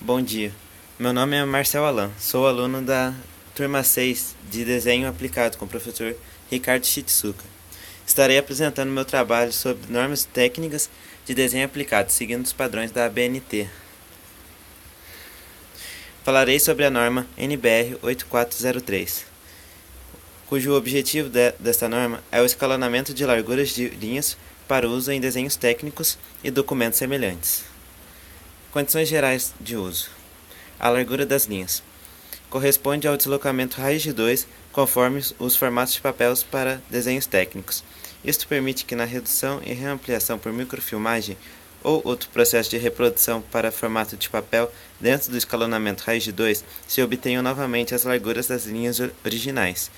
Bom dia, meu nome é Marcel Alan, sou aluno da turma 6 de Desenho Aplicado com o professor Ricardo Shitsuka. Estarei apresentando meu trabalho sobre normas técnicas de desenho aplicado, seguindo os padrões da ABNT. Falarei sobre a norma NBR 8403, cujo objetivo desta norma é o escalonamento de larguras de linhas para uso em desenhos técnicos e documentos semelhantes. Condições gerais de uso. A largura das linhas corresponde ao deslocamento raiz de 2 conforme os formatos de papel para desenhos técnicos. Isto permite que na redução e reampliação por microfilmagem ou outro processo de reprodução para formato de papel dentro do escalonamento raiz de 2 se obtenham novamente as larguras das linhas originais,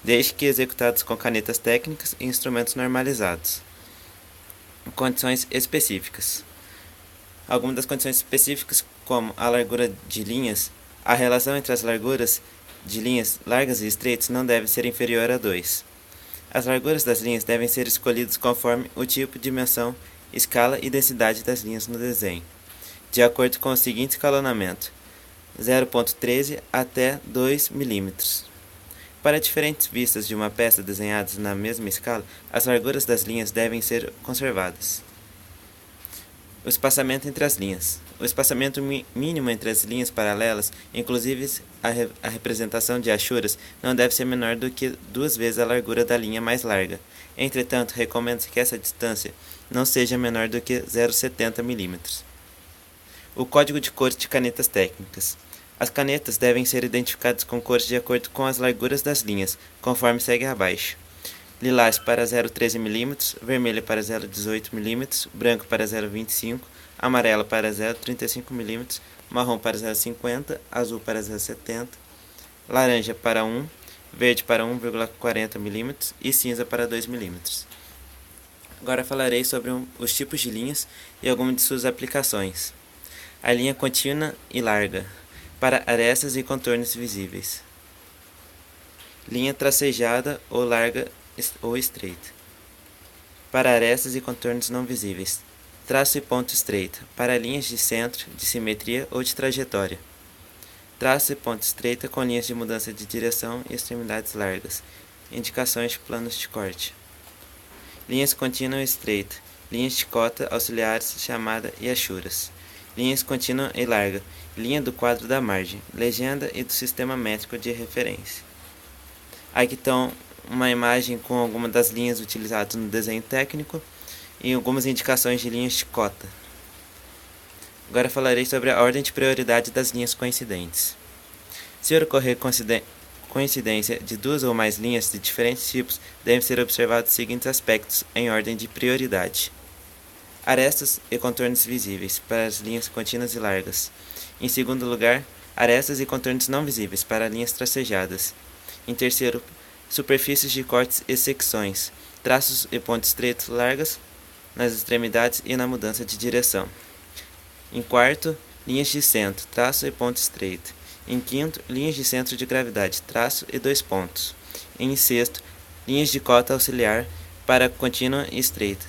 desde que executados com canetas técnicas e instrumentos normalizados. Condições específicas. Algumas das condições específicas, como a largura de linhas, a relação entre as larguras de linhas largas e estreitas não deve ser inferior a 2. As larguras das linhas devem ser escolhidas conforme o tipo, dimensão, escala e densidade das linhas no desenho, de acordo com o seguinte escalonamento: 0,13 até 2 mm. Para diferentes vistas de uma peça desenhadas na mesma escala, as larguras das linhas devem ser conservadas. O espaçamento entre as linhas. O espaçamento mínimo entre as linhas paralelas, inclusive a representação de achuras, não deve ser menor do que 2 vezes a largura da linha mais larga. Entretanto, recomenda-se que essa distância não seja menor do que 0,70 mm. O código de cores de canetas técnicas. As canetas devem ser identificadas com cores de acordo com as larguras das linhas, conforme segue abaixo: lilás para 0,13 mm, vermelho para 0,18 mm, branco para 0,25 mm, amarelo para 0,35 mm, marrom para 0,50 mm, azul para 0,70 mm, laranja para 1 mm, verde para 1,40 mm e cinza para 2 mm. Agora falarei sobre os tipos de linhas e algumas de suas aplicações. A linha contínua e larga, para arestas e contornos visíveis. Linha tracejada ou larga ou estreita, para arestas e contornos não visíveis. Traço e ponto estreita, para linhas de centro, de simetria ou de trajetória. Traço e ponto estreita com linhas de mudança de direção e extremidades largas. Indicações de planos de corte. Linhas contínua e estreita, linhas de cota auxiliares chamada e achuras. Linhas contínua e larga, linha do quadro da margem, legenda e do sistema métrico de referência. Aqui estão uma imagem com algumas das linhas utilizadas no desenho técnico e algumas indicações de linhas de cota. Agora falarei sobre a ordem de prioridade das linhas coincidentes. Se ocorrer coincidência de 2 ou mais linhas de diferentes tipos, devem ser observados os seguintes aspectos em ordem de prioridade: arestas e contornos visíveis para as linhas contínuas e largas. Em segundo lugar, arestas e contornos não visíveis para linhas tracejadas. Em terceiro, superfícies de cortes e secções, traços e pontos estreitos largas nas extremidades e na mudança de direção. Em quarto, linhas de centro, traço e ponto estreito. Em quinto, linhas de centro de gravidade, traço e 2 pontos. Em sexto, linhas de cota auxiliar para contínua e estreita.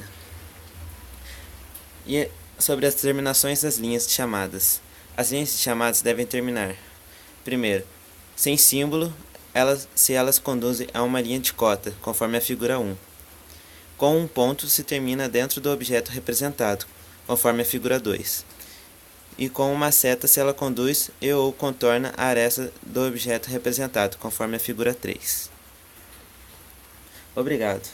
E sobre as terminações das linhas de chamadas. As linhas de chamadas devem terminar: primeiro, sem símbolo, se elas conduzem a uma linha de cota, conforme a figura 1. Com um ponto se termina dentro do objeto representado, conforme a figura 2. E com uma seta se ela conduz e ou contorna a aresta do objeto representado, conforme a figura 3. Obrigado.